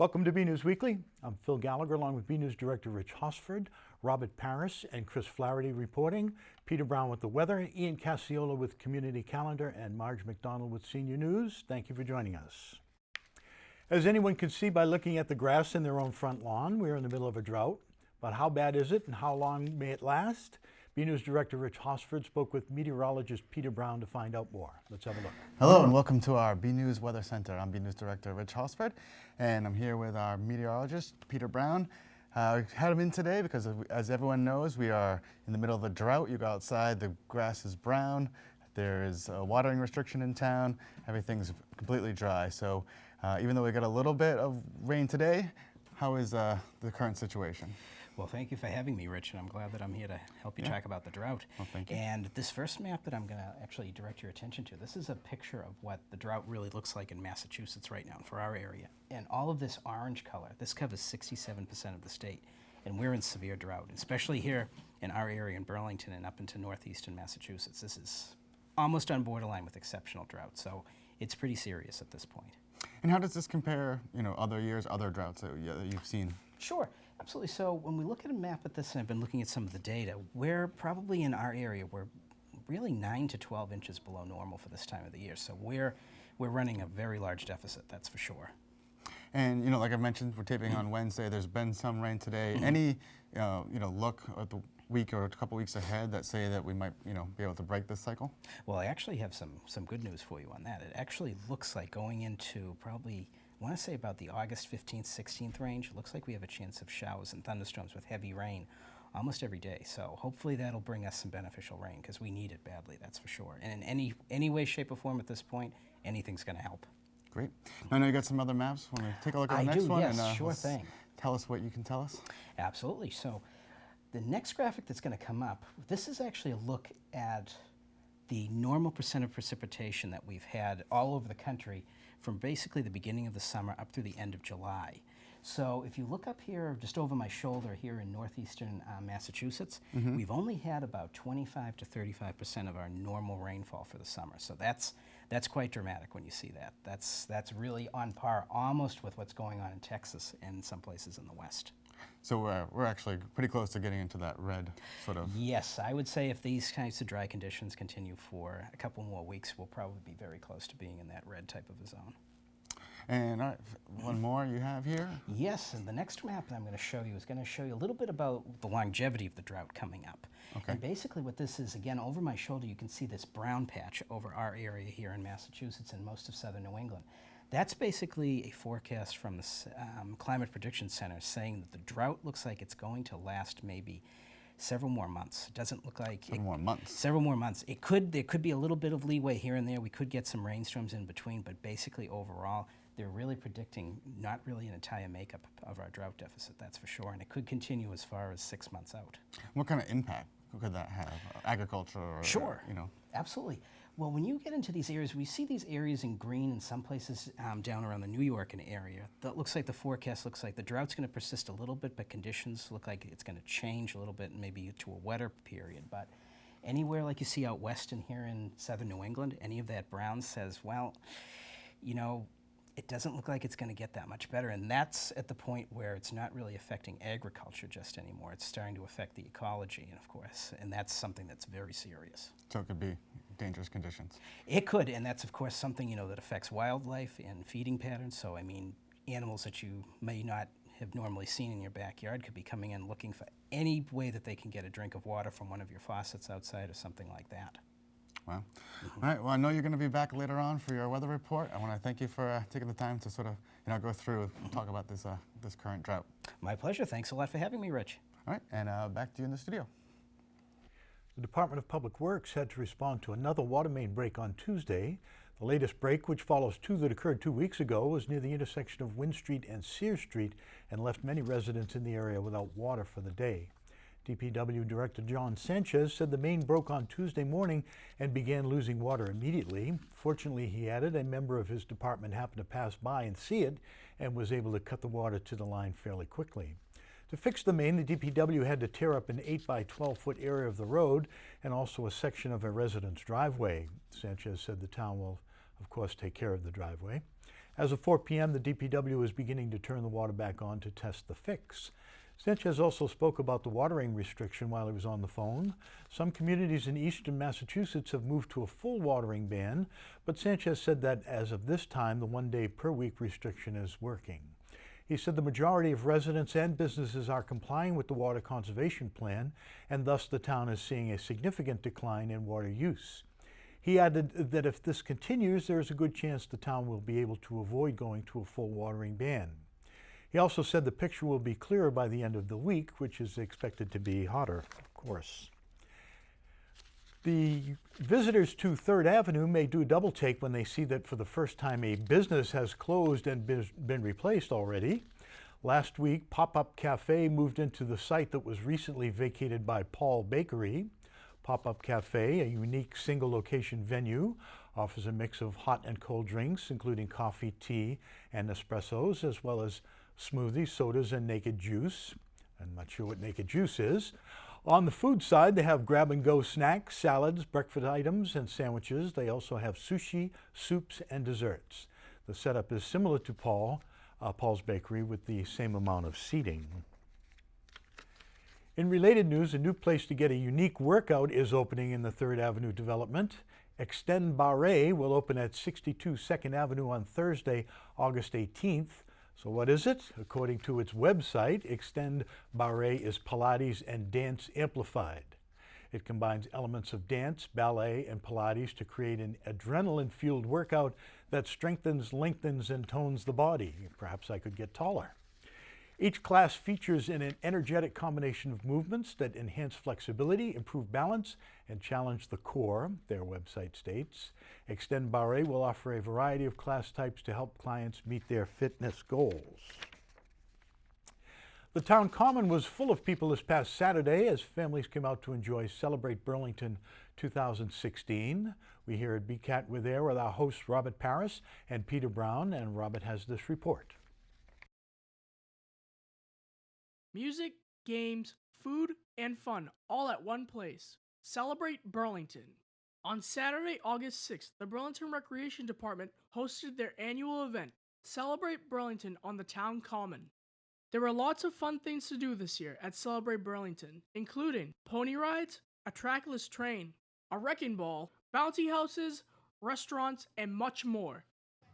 Welcome to BNEWS Weekly. I'm Phil Gallagher along with BNEWS Director Rich Hosford, Robert Paris and Chris Flaherty reporting, Peter Brown with the weather, Ian Casciola with Community Calendar, and Marge McDonald with Senior News. Thank you for joining us. As anyone can see by looking at the grass in their own front lawn, we're in the middle of a drought. But how bad is it and how long may it last? BNEWS Director Rich Hosford spoke with meteorologist Peter Brown to find out more. Let's have a look. Hello and welcome to our BNEWS Weather Center. I'm BNEWS Director Rich Hosford and I'm here with our meteorologist Peter Brown. We had him in today because as everyone knows, we are in the middle of a drought. You go outside, the grass is brown, there is a watering restriction in town, everything's completely dry. So even though we got a little bit of rain today, how is the current situation? Well, thank you for having me, Rich, and I'm glad that I'm here to help you talk about the drought. Well, thank you. And this first map that I'm going to actually direct your attention to, this is a picture of what the drought really looks like in Massachusetts right now for our area. And all of this orange color, this covers 67% of the state, and we're in severe drought, especially here in our area in Burlington and up into northeastern Massachusetts. This is almost on borderline with exceptional drought, so it's pretty serious at this point. And how does this compare, other years, other droughts that you've seen? Sure, absolutely. So when we look at a map at this, and I've been looking at some of the data, we're probably in our area, we're really 9 to 12 inches below normal for this time of the year. So we're running a very large deficit, that's for sure. And like I mentioned, we're taping on Wednesday. There's been some rain today. Any, look at the week or a couple weeks ahead that say that we might, be able to break this cycle? Well, I actually have some good news for you on that. It actually looks like going into probably, I want to say about the August 15th, 16th range, it looks like we have a chance of showers and thunderstorms with heavy rain almost every day. So hopefully that'll bring us some beneficial rain because we need it badly, that's for sure. And in any way, shape, or form at this point, anything's going to help. Great. Now, I know you got some other maps. Want to take a look at the next one? Yes, and, sure thing. Tell us what you can tell us. Absolutely. So the next graphic that's going to come up, this is actually a look at the normal percent of precipitation that we've had all over the country from basically the beginning of the summer up through the end of July. So if you look up here, just over my shoulder here in northeastern Massachusetts, we've only had about 25 to 35% of our normal rainfall for the summer. So that's quite dramatic when you see that. That's really on par almost with what's going on in Texas and some places in the West. So we're actually pretty close to getting into that red sort of. Yes, I would say if these kinds of dry conditions continue for a couple more weeks, we'll probably be very close to being in that red type of a zone. And all right, one more you have here? Yes, and the next map that I'm going to show you is going to show you a little bit about the longevity of the drought coming up. Okay. And basically what this is, again, over my shoulder, you can see this brown patch over our area here in Massachusetts and most of southern New England. That's basically a forecast from the Climate Prediction Center saying that the drought looks like it's going to last maybe several more months. It doesn't look like several more months. Several more months. There could be a little bit of leeway here and there. We could get some rainstorms in between, but basically overall, they're really predicting not really an entire makeup of our drought deficit, that's for sure, and it could continue as far as 6 months out. What kind of impact could that have? Agriculture or, Sure, absolutely. Well, when you get into these areas, we see these areas in green in some places down around the New York area. That looks like the forecast looks like the drought's going to persist a little bit, but conditions look like it's going to change a little bit, maybe to a wetter period. But anywhere like you see out west and here in southern New England, any of that brown says, well, it doesn't look like it's going to get that much better, and that's at the point where it's not really affecting agriculture just anymore. It's starting to affect the ecology, and of course, and that's something that's very serious. So it could be dangerous conditions. It could, and that's of course something that affects wildlife and feeding patterns. So I mean, animals that you may not have normally seen in your backyard could be coming in looking for any way that they can get a drink of water from one of your faucets outside or something like that. Wow. All right, well, I know you're going to be back later on for your weather report. I want to thank you for taking the time to sort of, go through and talk about this current drought. My pleasure. Thanks a lot for having me, Rich. All right, and back to you in the studio. The Department of Public Works had to respond to another water main break on Tuesday. The latest break, which follows two that occurred 2 weeks ago, was near the intersection of Wynn Street and Sears Street and left many residents in the area without water for the day. DPW Director John Sanchez said the main broke on Tuesday morning and began losing water immediately. Fortunately, he added, a member of his department happened to pass by and see it and was able to cut the water to the line fairly quickly. To fix the main, the DPW had to tear up an 8 by 12 foot area of the road and also a section of a resident's driveway. Sanchez said the town will, of course, take care of the driveway. As of 4 p.m., the DPW is beginning to turn the water back on to test the fix. Sanchez also spoke about the watering restriction while he was on the phone. Some communities in eastern Massachusetts have moved to a full watering ban, but Sanchez said that as of this time, the 1 day per week restriction is working. He said the majority of residents and businesses are complying with the water conservation plan, and thus the town is seeing a significant decline in water use. He added that if this continues, there is a good chance the town will be able to avoid going to a full watering ban. He also said the picture will be clearer by the end of the week, which is expected to be hotter, of course. The visitors to 3rd Avenue may do a double take when they see that for the first time a business has closed and been replaced already. Last week, Pop-Up Cafe moved into the site that was recently vacated by Paul Bakery. Pop-Up Cafe, a unique single-location venue, offers a mix of hot and cold drinks, including coffee, tea, and espressos, as well as smoothies, sodas, and naked juice. I'm not sure what naked juice is. On the food side, they have grab-and-go snacks, salads, breakfast items, and sandwiches. They also have sushi, soups, and desserts. The setup is similar to Paul's Bakery, with the same amount of seating. In related news, a new place to get a unique workout is opening in the 3rd Avenue development. Extend Barre will open at 62 2nd Avenue on Thursday, August 18th. So what is it? According to its website, Extend Barre is Pilates and dance amplified. It combines elements of dance, ballet, and Pilates to create an adrenaline-fueled workout that strengthens, lengthens, and tones the body. Perhaps I could get taller. Each class features an energetic combination of movements that enhance flexibility, improve balance, and challenge the core, their website states. Extend Barre will offer a variety of class types to help clients meet their fitness goals. The town common was full of people this past Saturday as families came out to enjoy Celebrate Burlington 2016. We here at BCAT were there with our hosts Robert Paris and Peter Brown, and Robert has this report. Music, games, food, and fun all at one place. Celebrate Burlington. On Saturday, August 6th, the Burlington Recreation Department hosted their annual event, Celebrate Burlington, on the town common. There were lots of fun things to do this year at Celebrate Burlington, including pony rides, a trackless train, a wrecking ball, bouncy houses, restaurants, and much more.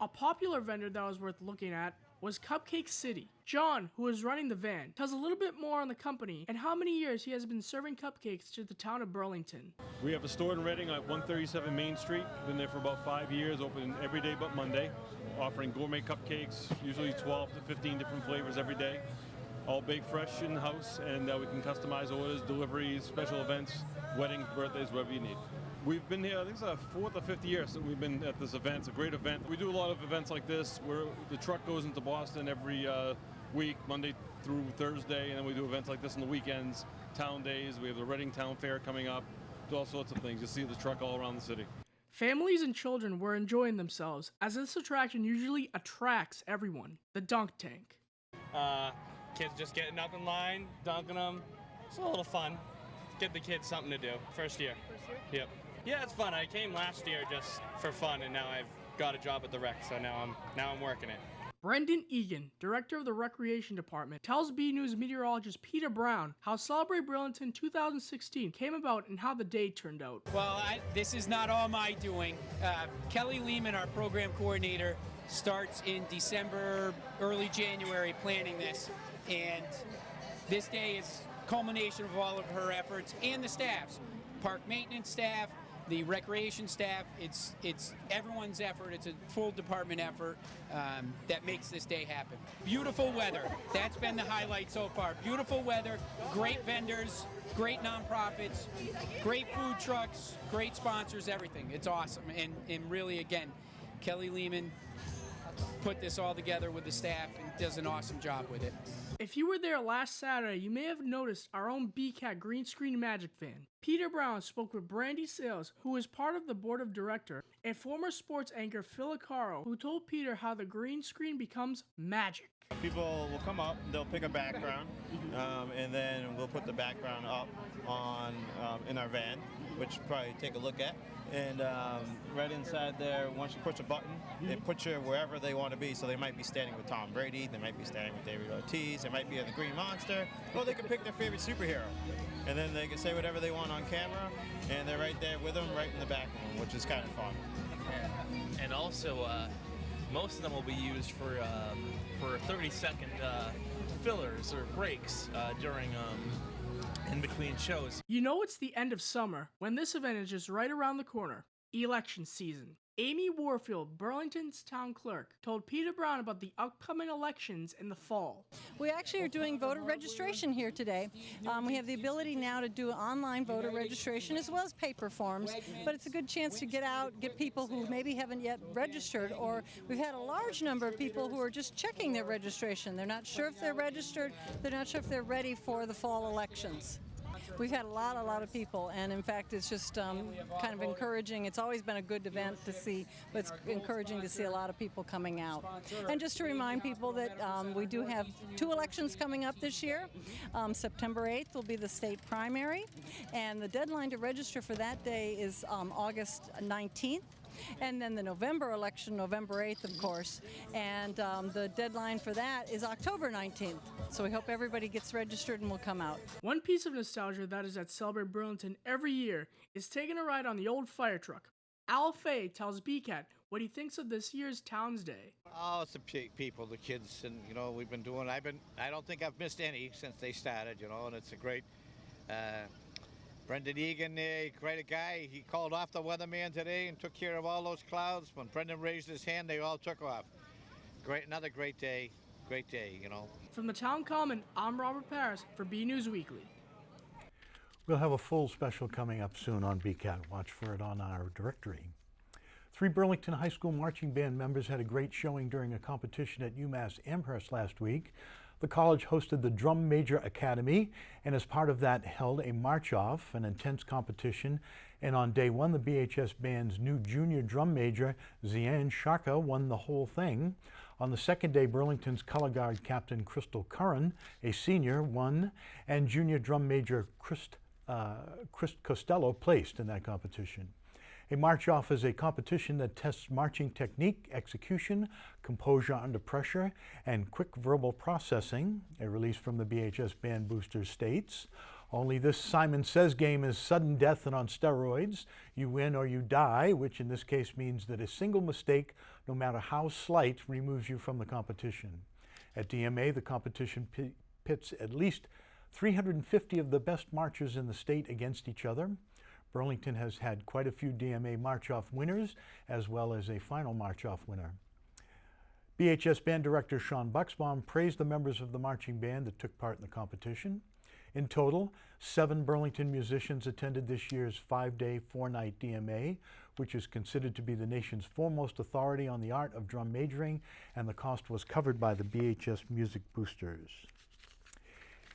A popular vendor that was worth looking at was Cupcake City. John, who is running the van, tells a little bit more on the company and how many years he has been serving cupcakes to the town of Burlington. We have a store in Reading at 137 Main Street. Been there for about 5 years, open every day but Monday, offering gourmet cupcakes, usually 12 to 15 different flavors every day. All baked fresh in the house, and we can customize orders, deliveries, special events, weddings, birthdays, whatever you need. We've been here, I think it's our 4th or 5th year since we've been at this event. It's a great event. We do a lot of events like this where the truck goes into Boston every week, Monday through Thursday, and then we do events like this on the weekends, town days. We have the Reading Town Fair coming up, do all sorts of things. You'll see the truck all around the city. Families and children were enjoying themselves, as this attraction usually attracts everyone. The dunk tank. Kids just getting up in line, dunking them. It's a little fun. Give the kids something to do. First year. Yep. Yeah, it's fun. I came last year just for fun, and now I've got a job at the rec, so now I'm working it. Brendan Egan, director of the Recreation Department, tells BNEWS meteorologist Peter Brown how Celebrate Burlington 2016 came about and how the day turned out. Well, this is not all my doing. Kelly Lehman, our program coordinator, starts in December, early January planning this, and this day is culmination of all of her efforts and the staff's. Park maintenance staff, the recreation staff, it's everyone's effort. It's a full department effort that makes this day happen. Beautiful weather. That's been the highlight so far. Beautiful weather, great vendors, great nonprofits, great food trucks, great sponsors, everything. It's awesome. And really, again, Kelly Lehman put this all together with the staff and does an awesome job with it. If you were there last Saturday, you may have noticed our own BCAT green screen magic fan. Peter Brown spoke with Brandy Sales, who is part of the board of directors, and former sports anchor Phil Acaro, who told Peter how the green screen becomes magic. People will come up, they'll pick a background, and then we'll put the background up on in our van, which probably take a look at. And right inside there, once you push a button, they put you wherever they want want to be. So they might be standing with Tom Brady, they might be standing with David Ortiz, they might be in the Green Monster, or they can pick their favorite superhero. And then they can say whatever they want on camera, and they're right there with them, right in the back room, which is kind of fun. And also, most of them will be used for 30-second fillers or breaks during in between shows. You know it's the end of summer when this event is just right around the corner. Election season. Amy Warfield, Burlington's town clerk, told Peter Brown about the upcoming elections in the fall. We actually are doing voter registration here today. We have the ability now to do online voter registration as well as paper forms, but it's a good chance to get out, get people who maybe haven't yet registered, or we've had a large number of people who are just checking their registration. They're not sure if they're registered, they're not sure if they're ready for the fall elections. We've had a lot of people, and in fact it's just kind of encouraging. It's always been a good event to see, but it's encouraging to see a lot of people coming out. And just to remind people that we do have 2 elections coming up this year. September 8th will be the state primary, and the deadline to register for that day is August 19th. And then the November election, November 8th, of course, and the deadline for that is October 19th. So we hope everybody gets registered and will come out. One piece of nostalgia that is at Celebrate Burlington every year is taking a ride on the old fire truck. Al Fay tells BCAT what he thinks of this year's Towns Day. Oh, it's the people, the kids, and we've been doing. I don't think I've missed any since they started, and it's a great. Brendan Egan, quite a guy. He called off the weatherman today and took care of all those clouds. When Brendan raised his hand, they all took off. Another great day, From the Town Common, I'm Robert Paris for BNews Weekly. We'll have a full special coming up soon on BCAT. Watch for it on our directory. 3 Burlington High School marching band members had a great showing during a competition at UMass Amherst last week. The college hosted the Drum Major Academy, and as part of that held a march-off, an intense competition. And on day 1, the BHS band's new junior drum major, Zian Sharka, won the whole thing. On the second day, Burlington's color guard captain Crystal Curran, a senior, won, and junior drum major Chris Costello placed in that competition. A march-off is a competition that tests marching technique, execution, composure under pressure, and quick verbal processing. A release from the BHS band boosters states, "Only this Simon Says game is sudden death and on steroids. You win or you die," which in this case means that a single mistake, no matter how slight, removes you from the competition. At DMA, the competition pits at least 350 of the best marchers in the state against each other. Burlington has had quite a few DMA march-off winners, as well as a final march-off winner. BHS band director Sean Buxbaum praised the members of the marching band that took part in the competition. In total, 7 Burlington musicians attended this year's 5-day, 4-night DMA, which is considered to be the nation's foremost authority on the art of drum majoring, and the cost was covered by the BHS Music Boosters.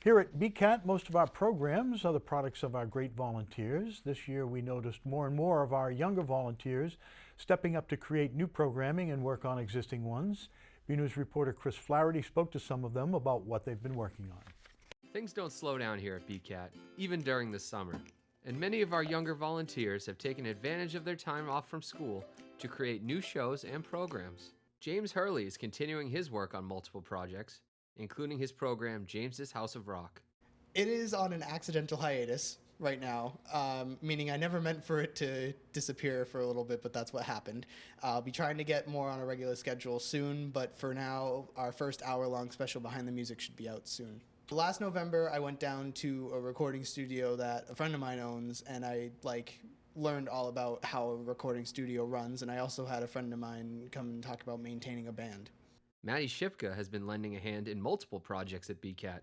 Here at BCAT, most of our programs are the products of our great volunteers. This year we noticed more and more of our younger volunteers stepping up to create new programming and work on existing ones. BNews reporter Chris Flaherty spoke to some of them about what they've been working on. Things don't slow down here at BCAT, even during the summer. And many of our younger volunteers have taken advantage of their time off from school to create new shows and programs. James Hurley is continuing his work on multiple projects, including his program, James's House of Rock. It is on an accidental hiatus right now, meaning I never meant for it to disappear for a little bit, but that's what happened. I'll be trying to get more on a regular schedule soon, but for now, our first hour-long special Behind the Music should be out soon. Last November, I went down to a recording studio that a friend of mine owns, and I learned all about how a recording studio runs, and I also had a friend of mine come and talk about maintaining a band. Maddie Shipka has been lending a hand in multiple projects at BCAT.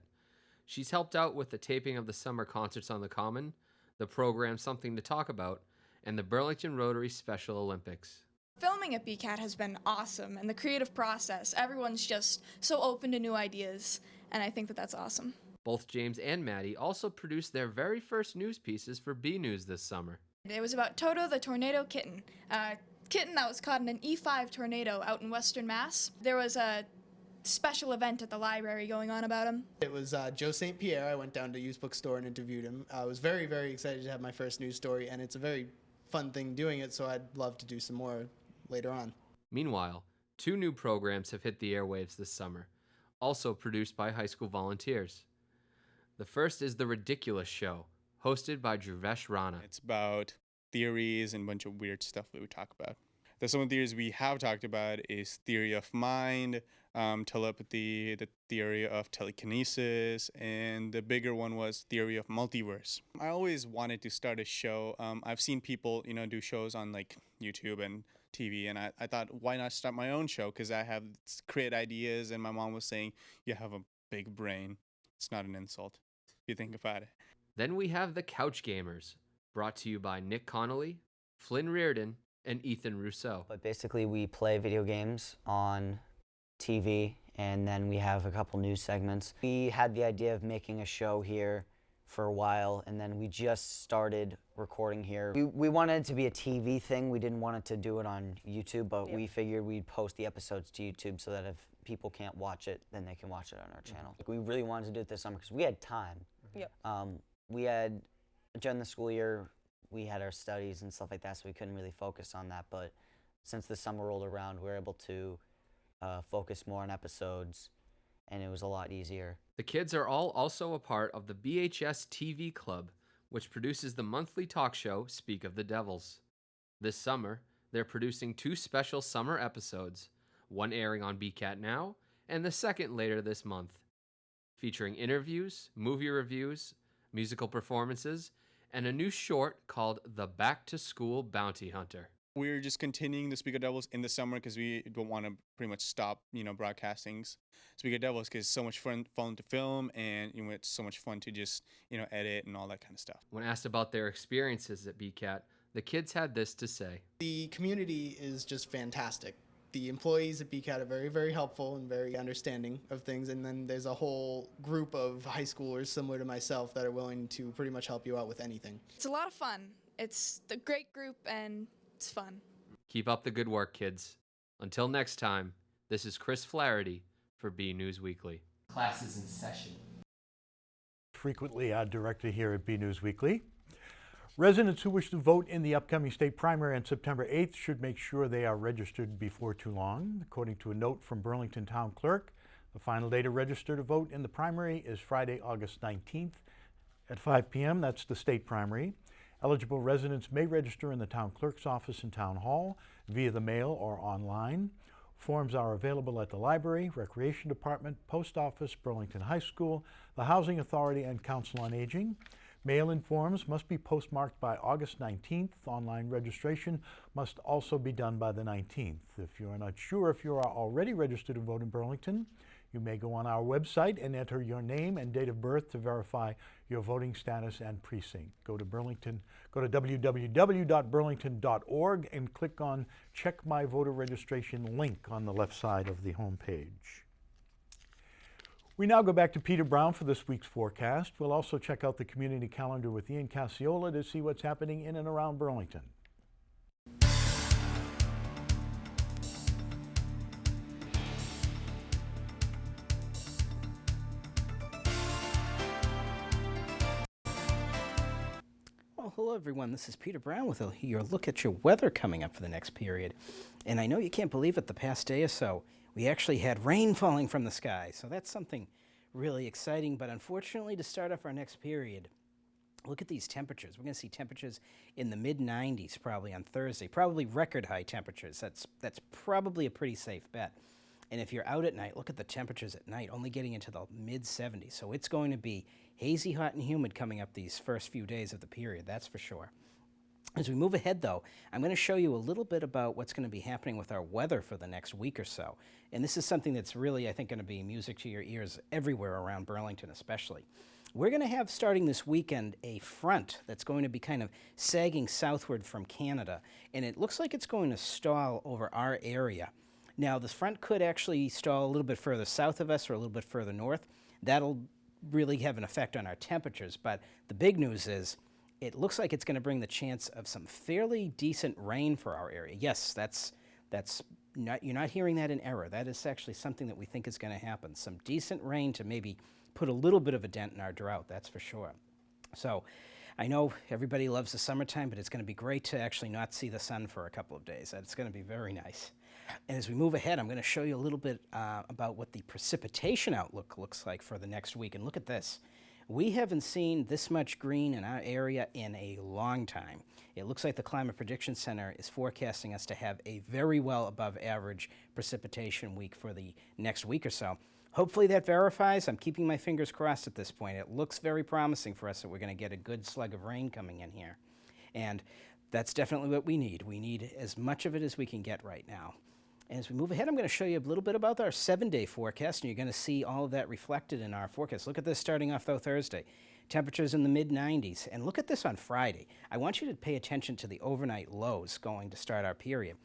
She's helped out with the taping of the summer concerts on the Common, the program Something to Talk About, and the Burlington Rotary Special Olympics. Filming at BCAT has been awesome, and the creative process, everyone's just so open to new ideas, and I think that that's awesome. Both James and Maddie also produced their very first news pieces for BNews this summer. It was about Toto the tornado kitten. Kitten that was caught in an E5 tornado out in Western Mass. There was a special event at the library going on about him. It was Joe St. Pierre. I went down to Used Bookstore and interviewed him. I was very, very excited to have my first news story, and it's a very fun thing doing it, so I'd love to do some more later on. Meanwhile, 2 new programs have hit the airwaves this summer, also produced by high school volunteers. The first is The Ridiculous Show, hosted by Dhruvesh Rana. It's about theories and a bunch of weird stuff that we talk about. Some of the theories we have talked about is theory of mind, telepathy, the theory of telekinesis, and the bigger one was theory of multiverse. I always wanted to start a show. I've seen people, do shows on like YouTube and TV, and I thought, why not start my own show? Because I have create ideas, and my mom was saying, you have a big brain. It's not an insult if you think about it. Then we have The Couch Gamers, brought to you by Nick Connolly, Flynn Reardon, and Ethan Rousseau. But basically we play video games on TV, and then we have a couple news segments. We had the idea of making a show here for a while, and then we just started recording here. We wanted it to be a TV thing. We didn't want it to do it on YouTube, but we figured we'd post the episodes to YouTube so that if people can't watch it, then they can watch it on our channel. We really wanted to do it this summer because we had time. We had, during the school year, we had our studies and stuff like that, so we couldn't really focus on that. But since the summer rolled around, we were able to focus more on episodes, and it was a lot easier. The kids are all also a part of the BHS TV Club, which produces the monthly talk show Speak of the Devils. This summer, they're producing 2 special summer episodes, one airing on BCAT now, and the second later this month, featuring interviews, movie reviews, musical performances, and a new short called The Back to School Bounty Hunter. We're just continuing the Speak of Devils in the summer because we don't want to pretty much stop, broadcasting Speak of Devils because it's so much fun to film, and it's so much fun to just, edit and all that kind of stuff. When asked about their experiences at BCAT, the kids had this to say. The community is just fantastic. The employees at BCAT are very, very helpful and very understanding of things, and then there's a whole group of high schoolers similar to myself that are willing to pretty much help you out with anything. It's a lot of fun. It's a great group and it's fun. Keep up the good work, kids. Until next time, this is Chris Flaherty for BNEWS Weekly. Class is in session. Frequently our director here at BNEWS Weekly. Residents who wish to vote in the upcoming state primary on September 8th should make sure they are registered before too long. According to a note from Burlington Town Clerk, the final day to register to vote in the primary is Friday, August 19th at 5 p.m. That's the state primary. Eligible residents may register in the Town Clerk's office and Town Hall via the mail or online. Forms are available at the library, Recreation Department, Post Office, Burlington High School, the Housing Authority, and Council on Aging. Mail-in forms must be postmarked by August 19th. Online registration must also be done by the 19th. If you are not sure if you are already registered to vote in Burlington, you may go on our website and enter your name and date of birth to verify your voting status and precinct. Go to www.burlington.org and click on Check My Voter Registration link on the left side of the home page. We now go back to Peter Brown for this week's forecast. We'll also check out the community calendar with Ian Casciola to see what's happening in and around Burlington. Well, hello everyone, this is Peter Brown with your look at your weather coming up for the next period. And I know you can't believe it, the past day or so, we actually had rain falling from the sky, so that's something really exciting. But unfortunately, to start off our next period, look at these temperatures. We're going to see temperatures in the mid-90s probably on Thursday, probably record high temperatures. That's probably a pretty safe bet. And if you're out at night, look at the temperatures at night, only getting into the mid-70s. So it's going to be hazy, hot, and humid coming up these first few days of the period, that's for sure. As we move ahead, though, I'm going to show you a little bit about what's going to be happening with our weather for the next week or so. And this is something that's really, I think, going to be music to your ears everywhere around Burlington especially. We're going to have, starting this weekend, a front that's going to be kind of sagging southward from Canada. And it looks like it's going to stall over our area. Now, this front could actually stall a little bit further south of us or a little bit further north. That'll really have an effect on our temperatures. But the big news is, it looks like it's going to bring the chance of some fairly decent rain for our area. Yes, that's not, you're not hearing that in error. That is actually something that we think is going to happen. Some decent rain to maybe put a little bit of a dent in our drought, that's for sure. So I know everybody loves the summertime, but it's going to be great to actually not see the sun for a couple of days. It's going to be very nice. And as we move ahead, I'm going to show you a little bit about what the precipitation outlook looks like for the next week. And look at this. We haven't seen this much green in our area in a long time. It looks like the Climate Prediction Center is forecasting us to have a very well above average precipitation week for the next week or so. Hopefully that verifies. I'm keeping my fingers crossed at this point. It looks very promising for us that we're going to get a good slug of rain coming in here. And that's definitely what we need. We need as much of it as we can get right now. And as we move ahead, I'm going to show you a little bit about our 7-day forecast, and you're going to see all of that reflected in our forecast. Look at this starting off, though, Thursday. Temperatures in the mid-90s. And look at this on Friday. I want you to pay attention to the overnight lows going to start our period.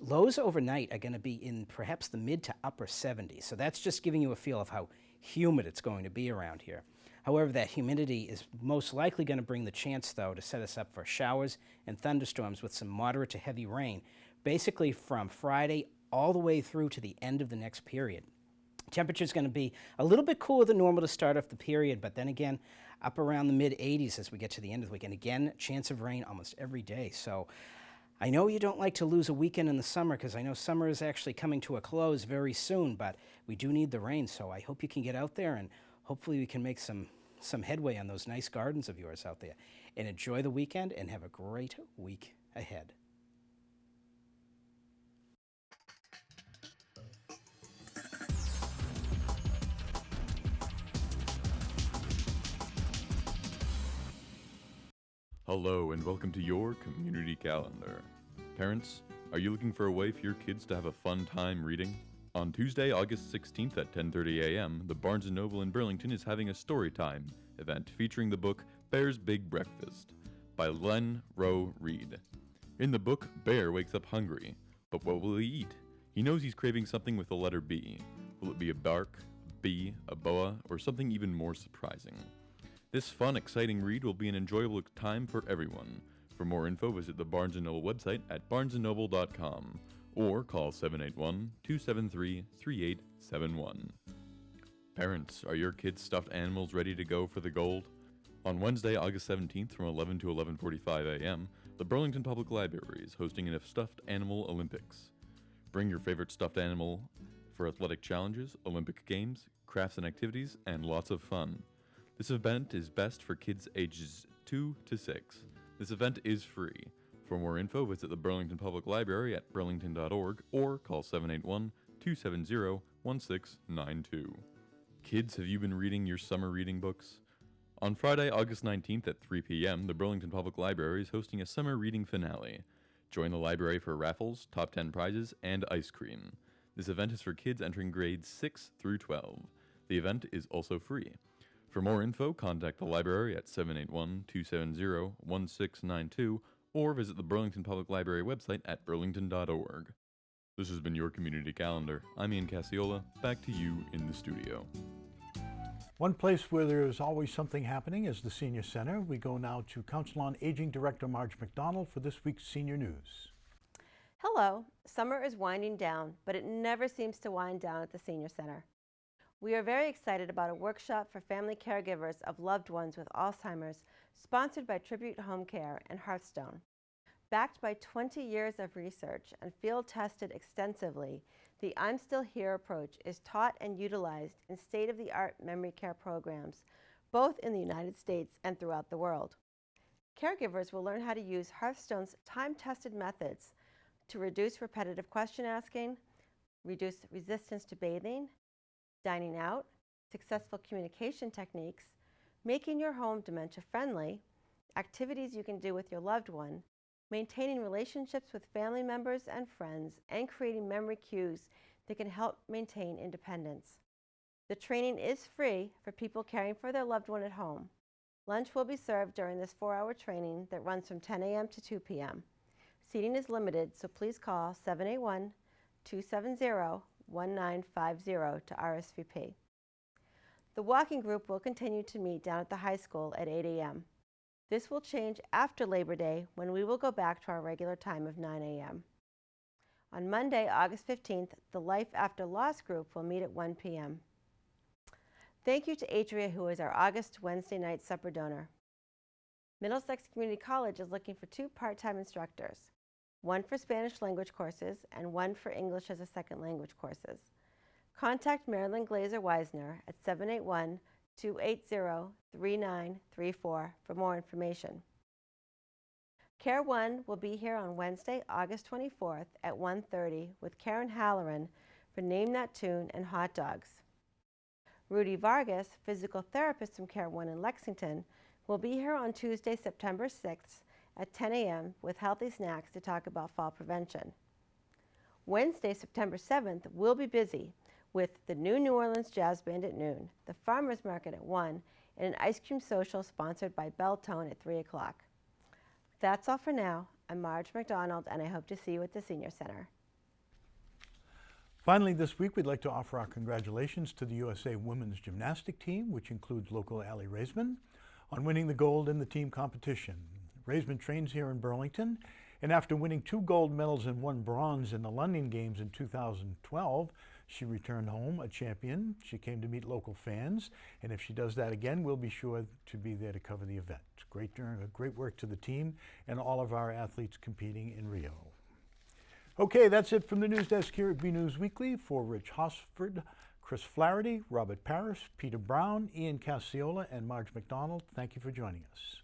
Lows overnight are going to be in perhaps the mid to upper 70s. So that's just giving you a feel of how humid it's going to be around here. However, that humidity is most likely going to bring the chance, though, to set us up for showers and thunderstorms with some moderate to heavy rain, basically from Friday all the way through to the end of the next period. Temperature is going to be a little bit cooler than normal to start off the period, but then again, up around the mid-80s as we get to the end of the week. And again, chance of rain almost every day. So I know you don't like to lose a weekend in the summer, because I know summer is actually coming to a close very soon, but we do need the rain. So I hope you can get out there, and hopefully we can make some headway on those nice gardens of yours out there. And enjoy the weekend and have a great week ahead. Hello and welcome to your community calendar. Parents, are you looking for a way for your kids to have a fun time reading? On Tuesday, August 16th at 10:30 a.m., the Barnes & Noble in Burlington is having a story time event featuring the book Bear's Big Breakfast by Len Rowe Reed. In the book, Bear wakes up hungry, but what will he eat? He knows he's craving something with the letter B. Will it be a bark, a bee, a boa, or something even more surprising? This fun, exciting read will be an enjoyable time for everyone. For more info, visit the Barnes & Noble website at barnesandnoble.com or call 781-273-3871. Parents, are your kids' stuffed animals ready to go for the gold? On Wednesday, August 17th from 11 to 11:45 a.m., the Burlington Public Library is hosting a Stuffed Animal Olympics. Bring your favorite stuffed animal for athletic challenges, Olympic games, crafts and activities, and lots of fun. This event is best for kids ages 2 to 6. This event is free. For more info, visit the Burlington Public Library at burlington.org or call 781-270-1692. Kids, have you been reading your summer reading books? On Friday, August 19th at 3 p.m., the Burlington Public Library is hosting a summer reading finale. Join the library for raffles, top 10 prizes, and ice cream. This event is for kids entering grades 6 through 12. The event is also free. For more info, contact the library at 781-270-1692 or visit the Burlington Public Library website at burlington.org. This has been your community calendar. I'm Ian Casciola. Back to you in the studio. One place where there is always something happening is the Senior Center. We go now to Council on Aging Director Marge McDonald for this week's Senior News. Hello. Summer is winding down, but it never seems to wind down at the Senior Center. We are very excited about a workshop for family caregivers of loved ones with Alzheimer's, sponsored by Tribute Home Care and Hearthstone. Backed by 20 years of research and field-tested extensively, the I'm Still Here approach is taught and utilized in state-of-the-art memory care programs, both in the United States and throughout the world. Caregivers will learn how to use Hearthstone's time-tested methods to reduce repetitive question asking, reduce resistance to bathing, dining out, successful communication techniques, making your home dementia-friendly, activities you can do with your loved one, maintaining relationships with family members and friends, and creating memory cues that can help maintain independence. The training is free for people caring for their loved one at home. Lunch will be served during this 4-hour training that runs from 10 a.m. to 2 p.m. Seating is limited, so please call 781-270-1950 to RSVP. The walking group will continue to meet down at the high school at 8 a.m. This will change after Labor Day, when we will go back to our regular time of 9 a.m. On Monday, August 15th, the Life After Loss group will meet at 1 p.m. Thank you to Atria, who is our August Wednesday night supper donor. Middlesex Community College is looking for 2 part-time instructors. 1 for Spanish language courses, and 1 for English as a second language courses. Contact Marilyn Glazer Weisner at 781-280-3934 for more information. Care 1 will be here on Wednesday, August 24th at 1:30 with Karen Halloran for Name That Tune and hot dogs. Rudy Vargas, physical therapist from Care 1 in Lexington, will be here on Tuesday, September 6th at 10 a.m. with healthy snacks to talk about fall prevention. Wednesday, September 7th, we'll be busy with the New Orleans Jazz Band at noon, the Farmers Market at 1, and an ice cream social sponsored by Beltone at 3 o'clock. That's all for now. I'm Marge McDonald, and I hope to see you at the Senior Center. Finally, this week, we'd like to offer our congratulations to the USA Women's Gymnastic Team, which includes local Allie Raisman, on winning the gold in the team competition. Raisman trains here in Burlington, and after winning 2 gold medals and 1 bronze in the London Games in 2012, she returned home a champion. She came to meet local fans, and if she does that again, we'll be sure to be there to cover the event. Great work to the team and all of our athletes competing in Rio. Okay, that's it from the news desk here at BNews Weekly. For Rich Hosford, Chris Flaherty, Robert Parrish, Peter Brown, Ian Casciola, and Marge McDonald, thank you for joining us.